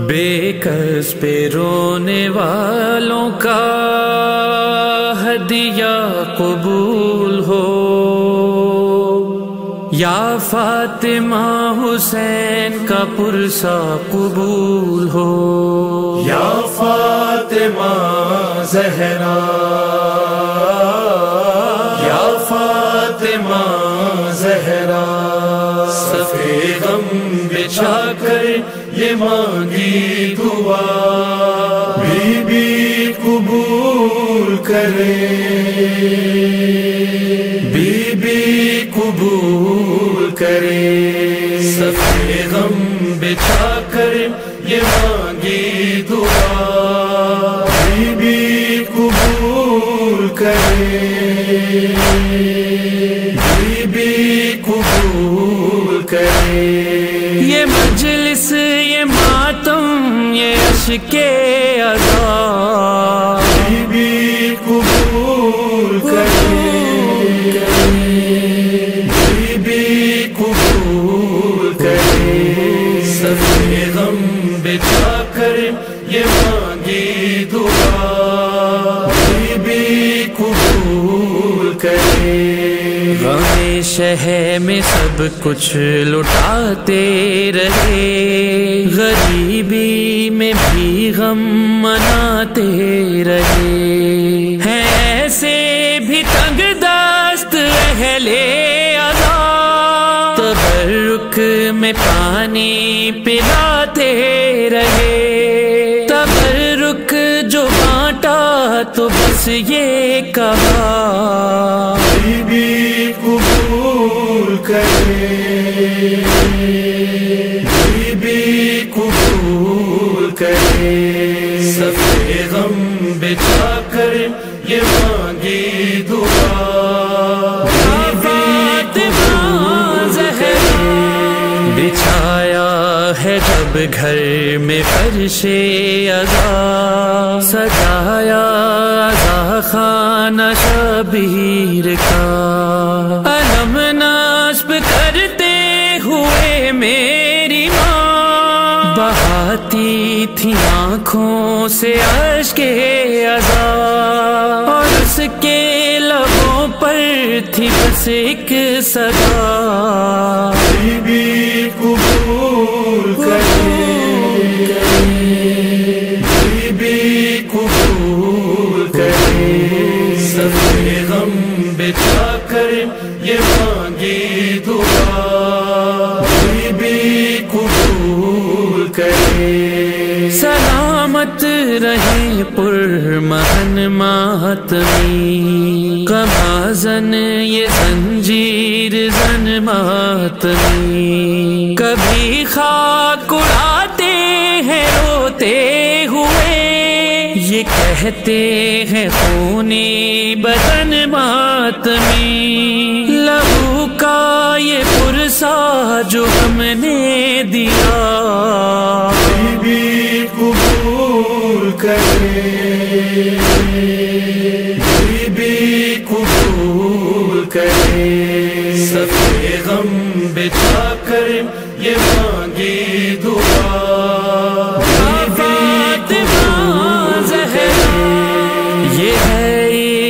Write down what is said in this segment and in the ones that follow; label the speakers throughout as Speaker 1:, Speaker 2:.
Speaker 1: بے کس پہ رونے والوں کا ہدیہ قبول ہو، یا فاطمہ حسین کا پرسہ قبول ہو،
Speaker 2: یا فاطمہ زہرا، یا فاطمہ زہرا، صفے غم بچھا کر یہ مانگی دعا، بی بی قبول کرے، بی بی قبول کرے، صفے غم بچھا کر یہ مانگی دعا، بی بی قبول کرے، بی بی قبول کرے۔
Speaker 1: یہ مجلس، یہ ماتم، یہ عشق عزا،
Speaker 2: بی بی قبول کرے، بی بی قبول کرے، صفے غم بچھا کر یہ مانگی دعا، بی بی قبول کرے۔
Speaker 1: غم شہر میں سب کچھ لٹاتے رہے، غریبی میں بھی غم مناتے رہے، ہیں ایسے بھی تنگ دست اہل عذاب، تبرک میں پانی پلاتے رہے، تبرک جو بانٹا تو بس یہ کہا،
Speaker 2: بی بی قبول کرے، بی بی قبول کرے، صفے غم بچھا کر یہ مانگی دعا، بی بی قبول کرے۔
Speaker 1: بچھایا ہے جب گھر میں فرش عزا، سجایا عزا خانہ شبیر کا، علم نصب کرتے ہوئے میری ماں بہاتی تھی آنکھوں سے اشک عزا، اور اس کے لبوں پر تھی بس ایک صدا،
Speaker 2: بی بی قبول کرے، بی بی قبول کرے، صفے غم بچھا کر یہ مانگی دعا، بی بی قبول کرے۔
Speaker 1: سلامت رہے پرمہن ماتمی، غمازن یہ زنجیر زن ماتمی، کبھی خاک اڑاتے ہیں روتے ہوئے، یہ کہتے ہیں خونی بدن ماتمی، لہو کا یہ پرسہ جو ہم نے دیا،
Speaker 2: بی بی قبول کرے، بی بی قبول کرے، صفے غم بچھا کر یہ مانگی دعا، بی بی قبول کرے۔
Speaker 1: یہ ہے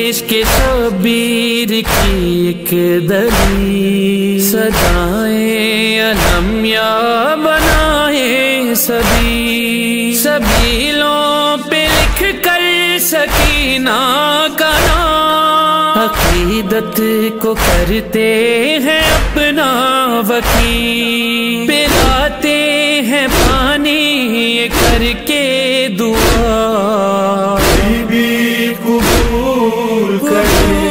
Speaker 1: عشق شبیر کی ایک دلیل، سجائیں علم یا بنائے سبیلوں پہ لکھ کر سکینہ کا نام، عقیدت کو کرتے ہیں اپنا وکیل، پلاتے ہیں پانی یہ کر کے دعا،
Speaker 2: بی بی قبول کرے،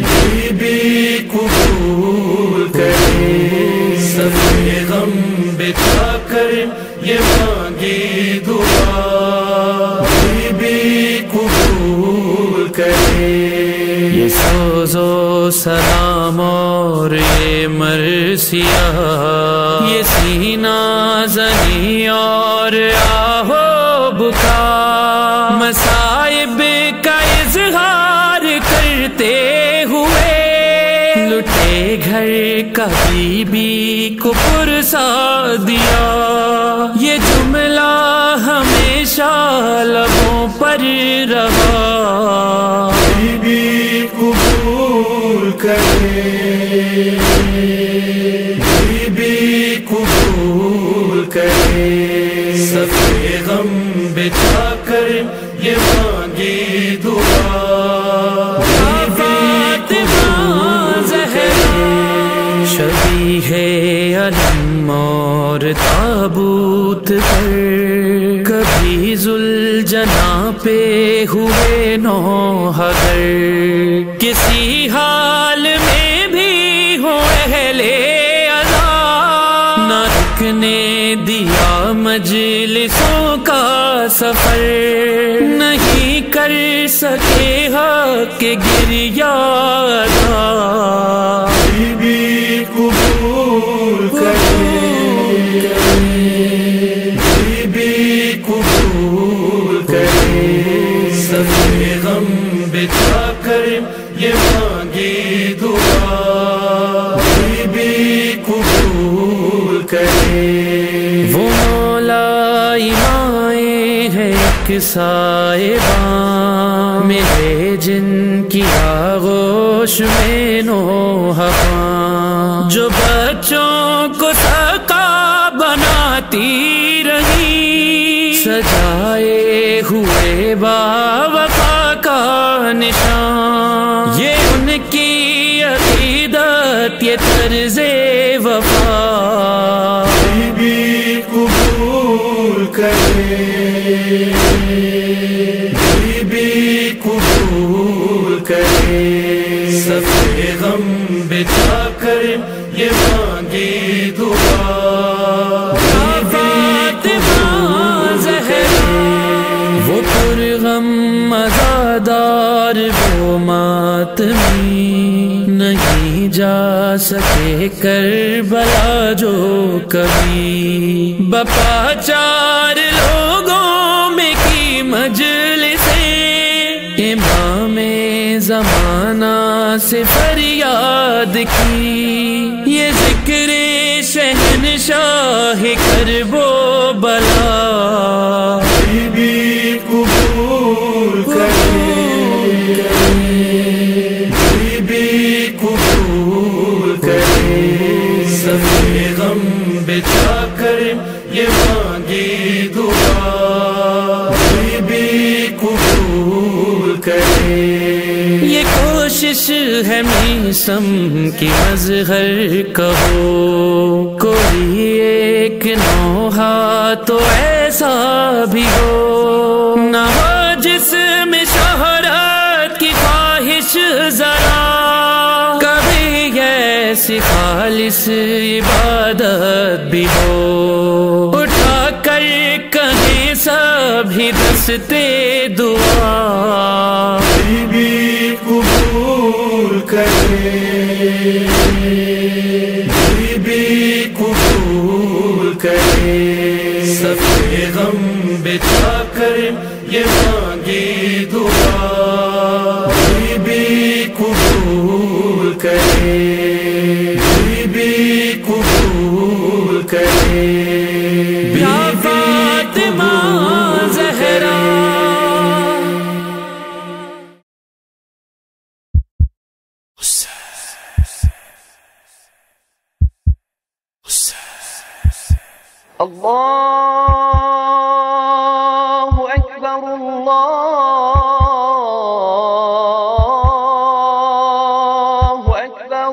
Speaker 2: بی بی قبول کرے، صفے غم بچھا کر یہ مانگی دعا، بی بی قبول کرے۔
Speaker 1: یہ سوز و سلام اور یہ مرثیہ، یہ سینہ زنی اور آہو بکا، مصائب کا اظہار کرتے ہوئے، لٹے گھر کا بھی غریبی کو پرسا دیا، یہ جملہ ہمیشہ لبوں پر رہا،
Speaker 2: غریبی قبول کرے، غریبی قبول کرے، صفحے غم بچھا کر یہ مانگی دعا،
Speaker 1: شبیہ علم اور تابوت پر کبھی ذوالجناح پہ ہوئے نوح گر، کسی حال میں بھی ہو اہل عزا، نہ رکنے دیا مجلسوں کا سفر، نہیں کر سکے حق گریہ ادا،
Speaker 2: غریبی قبول کرے، غریبی قبول کرے، صفحے غم بچھا کر یہ مانگی دعا، غریبی قبول کرے،
Speaker 1: وہ مولا ایمائے ہے ایک سائباں میں ہے جن کی آغوش میں نوح خاں، جو بچوں کو سقا بناتی رہی، سجائے ہوئے باوفا کا نشان، یہ ان کی عقیدت یہ طرز وفا،
Speaker 2: غریبی قبول کرے، غریبی قبول کرے، صفحے غم بچھا کر یہ مانگی دعا،
Speaker 1: وہ پرغم عزادار وہ ماتمی، نہیں جا سکے کربلا جو کبھی، بپا چار لوگوں میں کی مجلسیں، امام زمانہ سے فریاد کی، یہ ذکر شہنشاہ کرب و بلا،
Speaker 2: غریبی قبول کرے، غریبی قبول کرے، صفحے غم بچھا کر یہ مانگی دعا، غریبی قبول کرے،
Speaker 1: یہ کوشش ہے میثم کی مظہر کہو، کوئی ایک نوحہ تو ایسا بھی ہو، نہ ہو جس میں شہرت کی خواہش ذرا، کبھی ایسی خالص عبادت بھی ہو، اٹھا کر کہیں سبھی دستے دعا،
Speaker 2: غریبی قبول کرے، غریبی قبول کرے، صفحے غم بچھا کر یہ مانگی دعا، غریبی قبول کرے، غریبی قبول کرے،
Speaker 1: یا فاطمہ زہرا،
Speaker 3: اللہ اکبر، اللہ اکبر،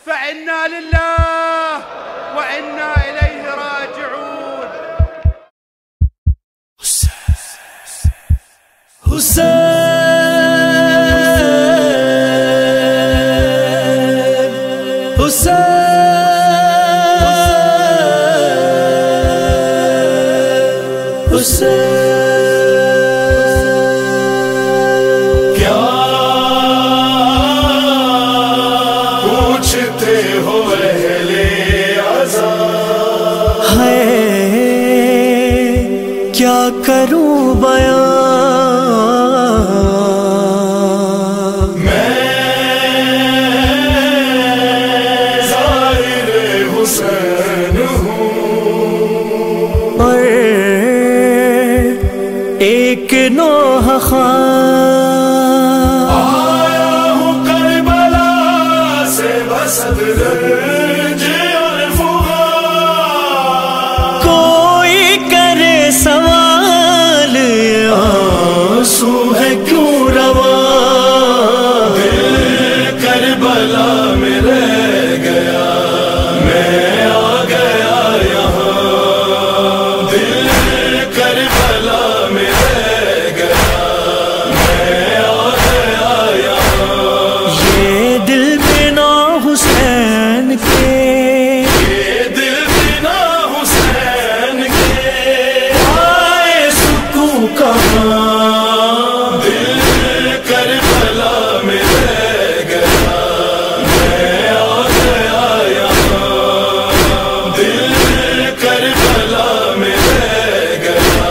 Speaker 4: فإنا لله وإنا إليه راجعون.
Speaker 2: حسین
Speaker 5: کروں بیان،
Speaker 2: میں ظاہر حسین ہوں
Speaker 5: اور ایک نوح خان
Speaker 2: آیا ہوں کربلا سے بصدر رنج اور فغان،
Speaker 5: کوئی کرے سوال آنسو ہے کیوں رواں،
Speaker 2: دل کربلا میں رہ گیا میں آ گیا یہاں، دل کربلا میں رہ گیا میں آ گیا یہاں،
Speaker 5: یہ دل بنا حسین کے،
Speaker 2: یہ دل بنا حسین کے آئے سکون کہاں، دل کربلا میں رہ گیا میں آ گیا یہاں، دل کربلا میں رہ گیا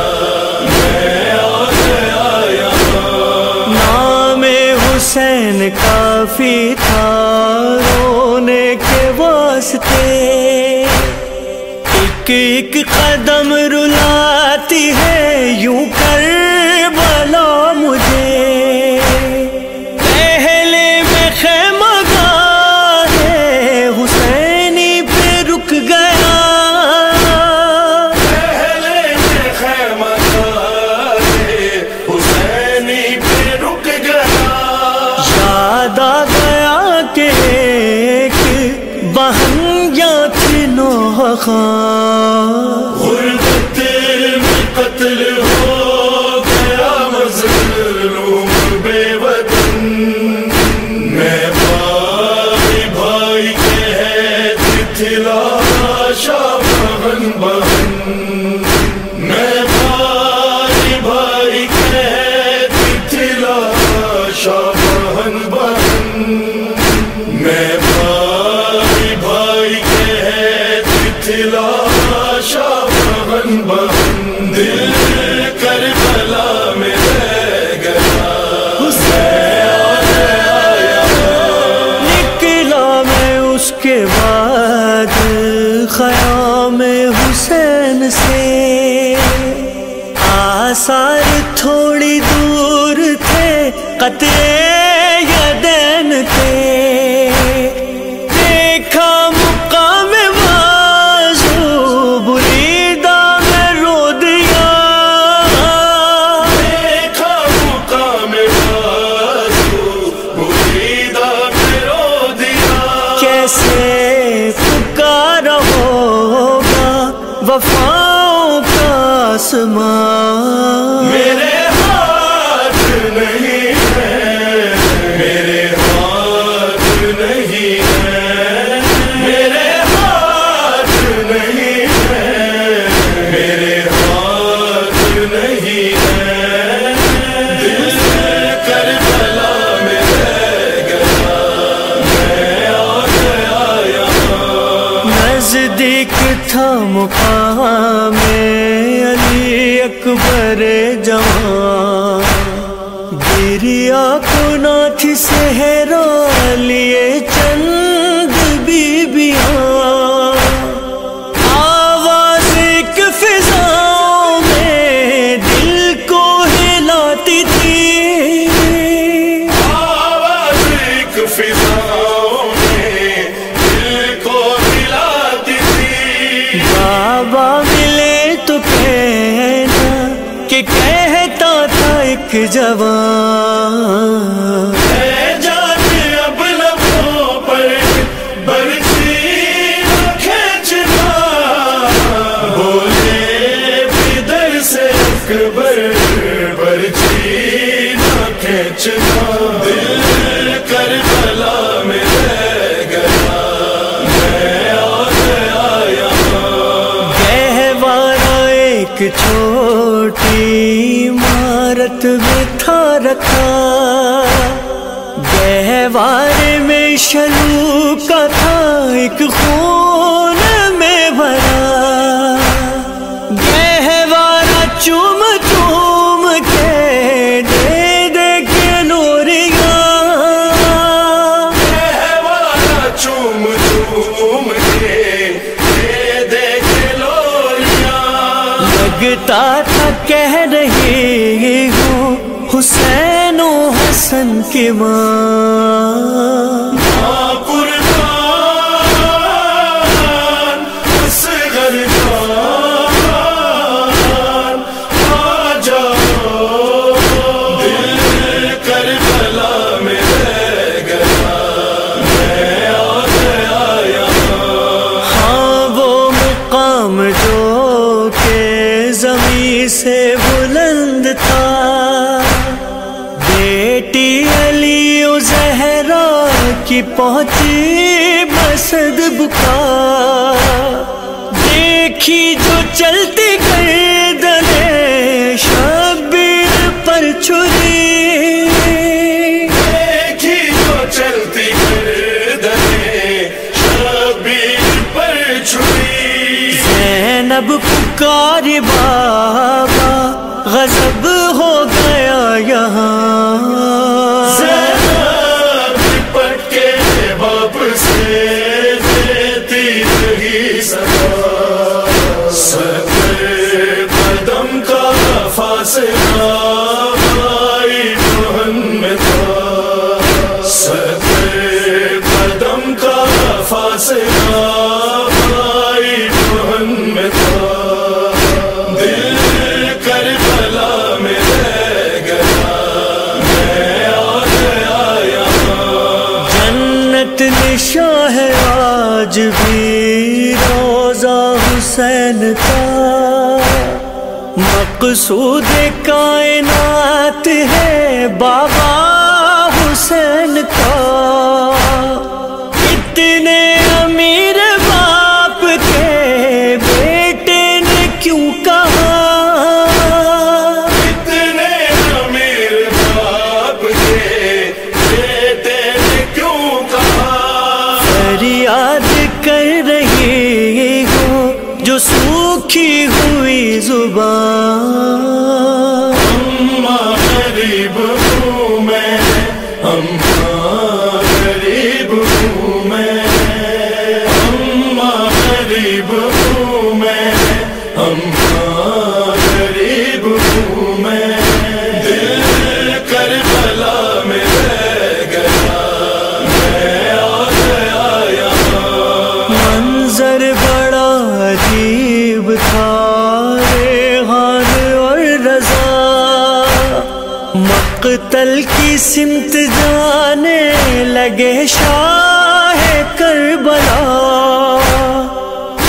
Speaker 2: میں آ گیا یہاں،
Speaker 5: نام حسین کافی تھا رونے کے واسطے، ایک ایک قدم رلاتی ہے یوں کربلا مجھے، پہلے میں خیمہ گاہ حسینی پہ رک گیا،
Speaker 2: پہلے میں خیمہ گاہ حسینی پہ رک گیا،
Speaker 5: یاد آ گیا کہ ایک بہن یا تھی نوح خان،
Speaker 2: غربت میں قتل ہو گیا مظلوم بے وطن، میں بھائی بھائی کے ہے تلاشا بہن بہن، میں بھائی بھائی کے ہے تلاشا بہن بہن، میں بھائی بھائی کے ہے تلاشا بہن بہن، دل کربلا میں رہ گیا
Speaker 5: نکلا میں اس کے بعد خیام حسین سے، آثار تھوڑی دور تھے قطع یدین تھے، دیکھا مقام بازو بریدہ میں رو دیا،
Speaker 2: دیکھا مقام بازو بریدہ میں رو دیا،
Speaker 5: کیسے پکارا ہوگا وفاؤں کا آسمان،
Speaker 2: میرے ہاتھ نہیں ہے میرے ہاتھ نہیں ہے میرے ہاتھ نہیں ہے میرے ہاتھ نہیں ہے، دل کربلا میں رہ گیا میں آ گیا یہاں،
Speaker 5: نزدیک تھا مقام علی اکبر جوان، گریا کو نہ تھی صحرا لیے چند بیبیاں، آواز ایک فضاؤں میں دل کو ہلاتی تھی،
Speaker 2: آواز ایک فضاؤں میں دل کو ہلاتی تھی،
Speaker 5: بابا ملے تو کہنا کہ کہتا تھا ایک جوان،
Speaker 2: اے جانے اب لبوں پر برچی نہ کھینچنا، بولے بدر سے اکبر برچی نہ کھینچنا، دل کربلا میں رہ گیا میں آ گیا یہاں،
Speaker 5: گہوارہ ایک چھوٹی عمارت میں تھا رکھا، گہوارے میں شروع کا تھا ایک خون میں بھرا، گہوارہ چومتا کے دے دے کے نوریاں،
Speaker 2: والا چوم چوم کے دے دے کے لوریاں،
Speaker 5: لگتا تھا کہہ رہی ہوں حسین و حسن کی ماں،
Speaker 2: قربان اصغر جان آ جاؤ، دل کربلا میں رہ گیا، میں آ گیا یہاں۔
Speaker 5: ہاں وہ مقام جو کہ زمین سے بلند تھا، بیٹی علی و زہرا کی پہنچی مسد بکا، دیکھی جو چلتی گردنے شبیر پر چھری،
Speaker 2: دیکھی جو چلتی گردنے شبیر پر چھری،
Speaker 5: زینب پکاری بابا غضب ہو گیا یہاں،
Speaker 2: زینب لپٹ کے باپ سے دیتی رہی صدا، ستر قدم کا فاصلہ بھائی بہن میں تھا، ستر قدم کا فاصلہ بھائی بہن میں تھا، دل کربلا میں رہ گیا، میں آ گیا یہاں۔
Speaker 5: جنت نشاں ہے آج بھی روضہ حسین کا، مقصود کائنات ہے بابا حسین کا، اتنے امیر باپ کے بیٹے نے کیوں کہا،
Speaker 2: اتنے امیر باپ کے بیٹے نے کیوں کہا،
Speaker 5: فریاد کر رہی ہوں جو سوکھی ہوئی زبان،
Speaker 2: اماں غریب ہوں میں، اماں غریب ہوں میں، اماں غریب ہوں میں، اماں غریب ہوں میں، دل کربلا میں رہ گیا، میں آ گیا یہاں۔
Speaker 5: منظر بڑا عجیب تھا، ریحان اور رضا مقتل کی سمت جانے لگے شاہ کربلا،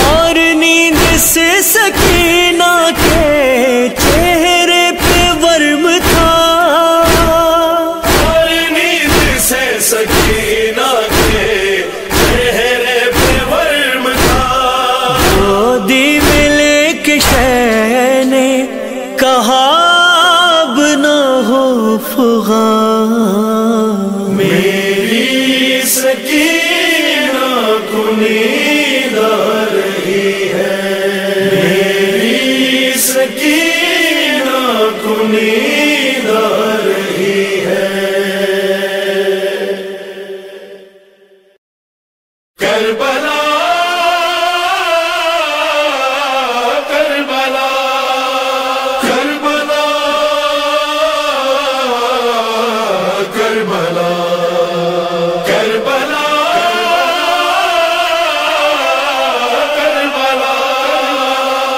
Speaker 5: اور نیند سے سکینہ کے چہرے پہ ورم تھا،
Speaker 2: اور نیند سے سکینہ کے چہرے پہ ورم تھا،
Speaker 5: گودی میں لے کے شہ نے کہا اب نہ ہو فغان،
Speaker 2: میری سکینہ کو نیند آ رہی ہے، میری سکینہ کو نیند آ رہی ہے، کربلا کربلا کربلا کربلا کربلا کربلا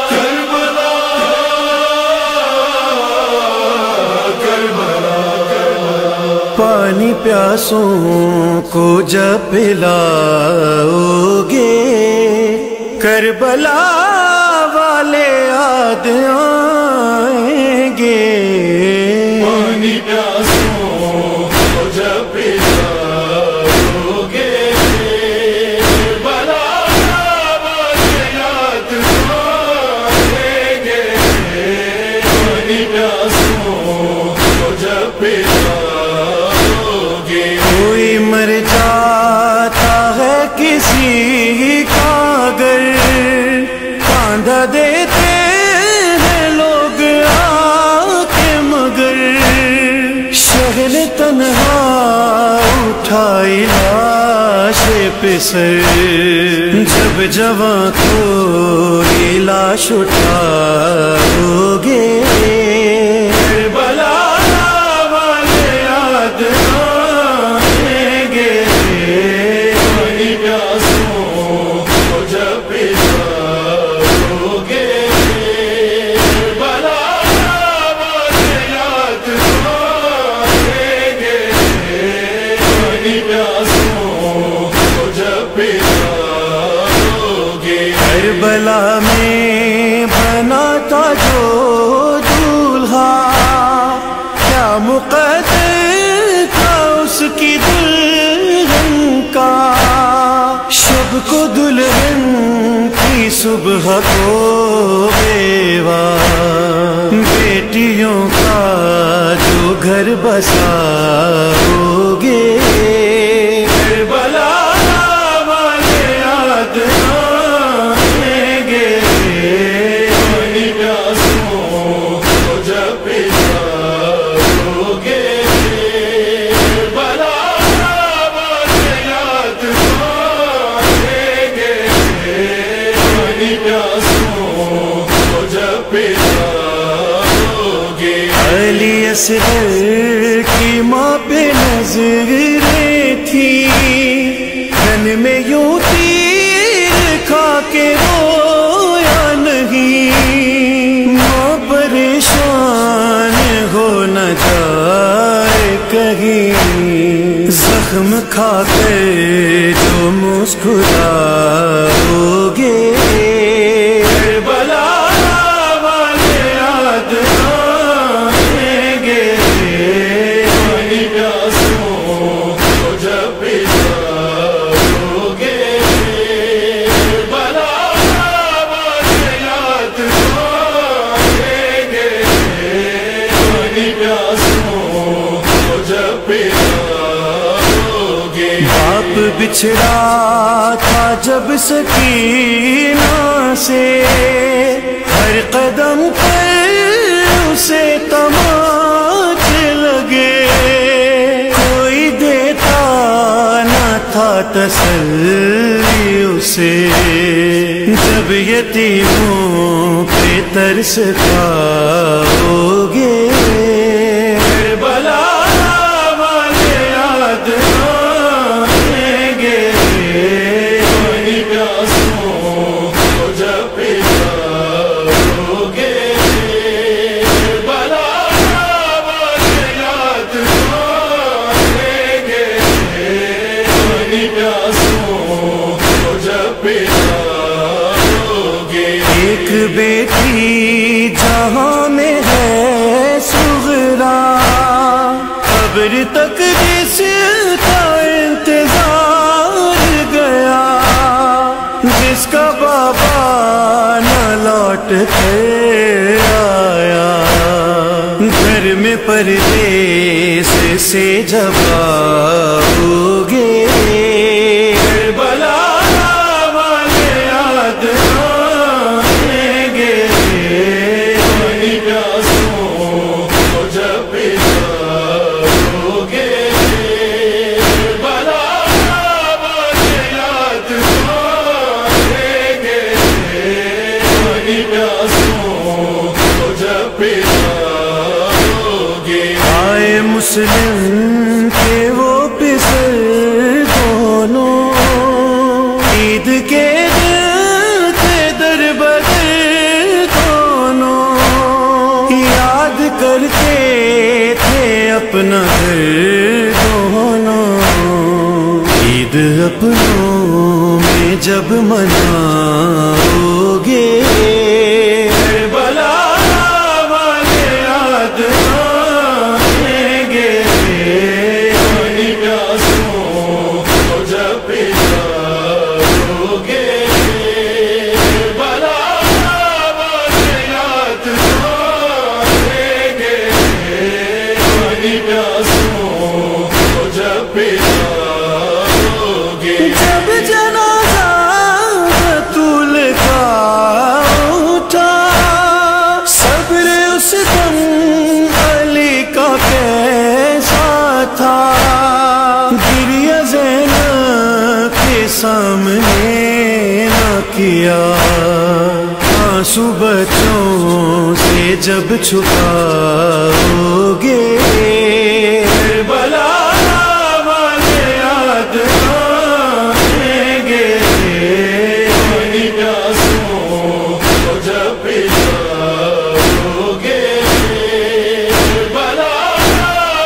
Speaker 2: کربلا کربلا
Speaker 5: پانی پیاسوں کو جب پلاؤ گے کربلا والے یاد آئیں گے،
Speaker 2: پانی پیاسوں کو جب پلاؤ گے، کربلا والے یاد آئیں گے، پانی پیاسوں کو جب پلاؤ گے،
Speaker 5: کوئی مر جاتا ہے کسی کا اگر کاندھا دیتے ہیں لوگ آ کے، مگر پسر جب جوان کوئی لاش اٹھاؤگے
Speaker 2: کربلا والے یاد آئیں گے پانی پیاسوں کو جب پلاؤگے کربلا والے یاد آئیں گے پانی پیاسوں کو جب پلاؤگے
Speaker 5: کربلا میں بنا تھا جو دولہا کیا مقدر تھا اس کی دلہن کا شب کو دلہن کی صبح کو بیوہ بیٹیوں کا جو گھر بساؤگے
Speaker 2: کربلا والے یاد آئیں گے پانی پیاسوں کو جب پلاؤگے کربلا والے یاد آئیں گے پانی پیاسوں کو جب پلاؤگے
Speaker 5: علی اصغر کی ماں پہ نظریں تھی کن میں یوں تیر کھا کے رویا نہیں ماں پریشان ہو نہ جائے کہیں زخم کھا کر جو مسکراؤگے
Speaker 2: کربلا والے یاد آئیں گے پانی پیاسوں کو جب پلاؤگے کربلا والے یاد آئیں گے پانی پیاسوں کو جب پلاؤگے
Speaker 5: باپ بچھڑا تھا جب سکینہ سے ہر قدم پر اسے تماچے لگے کوئی دیتا نہ تھا تسلی اسے جب یتیموں پہ ترس کھاؤگے
Speaker 2: کربلا والے یاد آئیں گے پانی پیاسوں کو جب پلاؤگے کربلا والے یاد آئیں گے پانی پیاسوں کو جب پلاؤگے
Speaker 5: ایک بیٹی جہاں میں ہے صغرا قبر تک جس کا انتظار گیا جس کا بابا نہ لوٹ کر آیا گھر میں پردیس سے جب آؤگے
Speaker 2: کربلا والے یاد آئیں گے پانی پیاسوں کو جب پلاؤگے کربلا والے یاد آئیں گے پانی پیاسوں کو جب پلاؤگے
Speaker 5: آئے مسلم کے وہ پسر دونوں عید کے دن تھے در بدر دونوں یاد کرتے تھے اپنا گھر دونوں عید اپنوں میں جب مناؤگے
Speaker 2: کربلا والے یاد آئیں گے پانی پیاسوں کو جب پلاؤگے کربلا والے یاد آئیں گے پانی پیاسوں کو جب پلاؤگے
Speaker 5: جب جنازہ بطول کا اٹھا صبر اس دم علی کا کیسا تھا گریہ زینب کے کیا آنسو بچوں سے جب چھپاؤ گے
Speaker 2: کربلا والے یاد آئیں گے پانی پیاسوں کو جب پلاؤ گے کربلا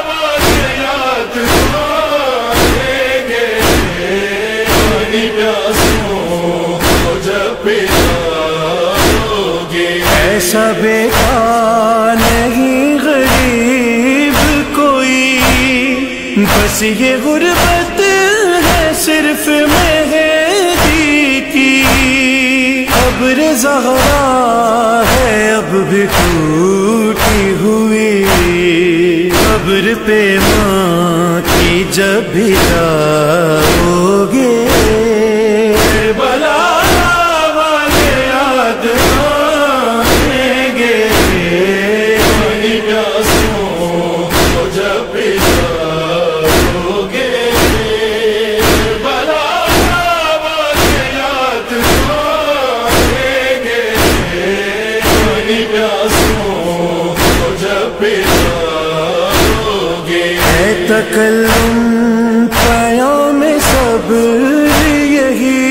Speaker 2: والے یاد آئیں گے پانی پیاسوں کو جب پلاؤ گے
Speaker 5: ایسا بیٹا نہیں غریب کوئی بس یہ غربت ہے صرف مہدی کی قبر زہرا ہے اب بھی ٹوٹی ہوئی قبر پہ ماں کی جب بھی جاؤ گے
Speaker 2: کربلا والے یاد آئیں گے پانی پیاسوں کو جب پلاؤ گے کربلا والے یاد آئیں گے پانی پیاسوں کو جب پلاؤ گے
Speaker 5: ہے تکلم پیام صبر یہی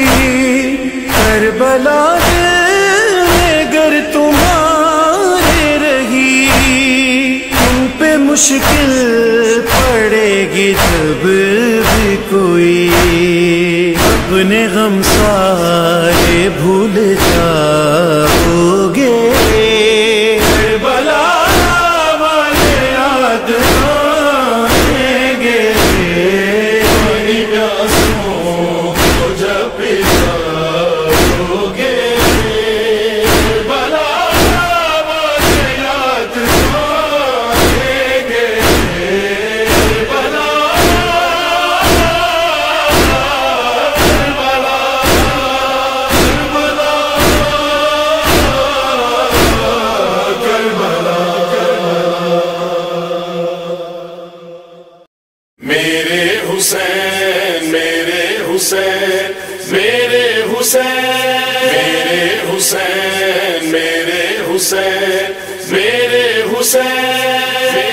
Speaker 5: کربلا میں گر تمہارے رہی تم پہ مشکل پڑے گی جب بھی کوئی اپنے غم سارے بھول جاؤ گے
Speaker 2: کربلا والے یاد آئیں گے پانی پیاسوں کو جب پلاؤ گے کربلا والے یاد آئیں گے کربلا میرے حسین میرے حسین میرے حسین میرے حسین میرے حسین میرے حسین میرے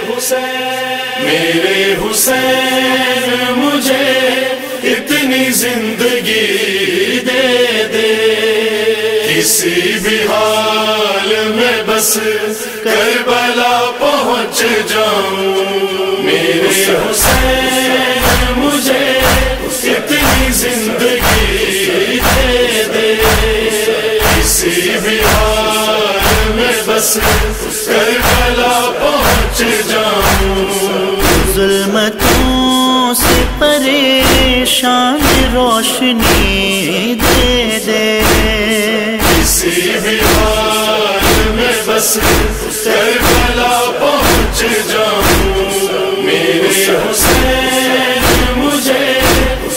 Speaker 2: حسین میرے حسین مجھے اتنی زندگی دے دے کسی بھی حال میں بس کربلا پہنچ جاؤں میرے حسین مجھے اتنی زندگی دے دے کسی بھی حال میں بس کربلا پہنچ جاؤں
Speaker 5: ظلمتوں سے پریشان روشنی دے دے
Speaker 2: کسی بھی حال میں بس کربلا پہنچ جاؤں میرے حسین مجھے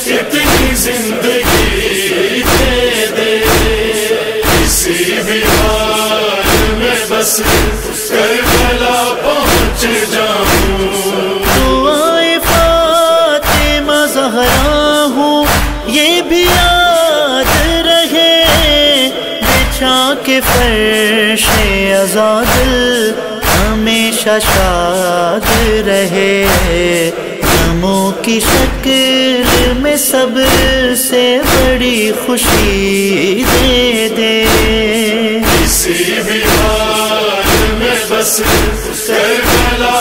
Speaker 2: اتنی زندگی دے دے کسی بھی حال میں بس کربلا پہنچ جاؤں
Speaker 5: دعائے فاطمہ زہرا ہوں یہ بھی یاد رہے بچھا کے فرش عزادل ہمیشہ شاد رہے غموں کی شکل میں صبر سے بڑی خوشی دے دے
Speaker 2: کسی بھی حال میں بس کربلا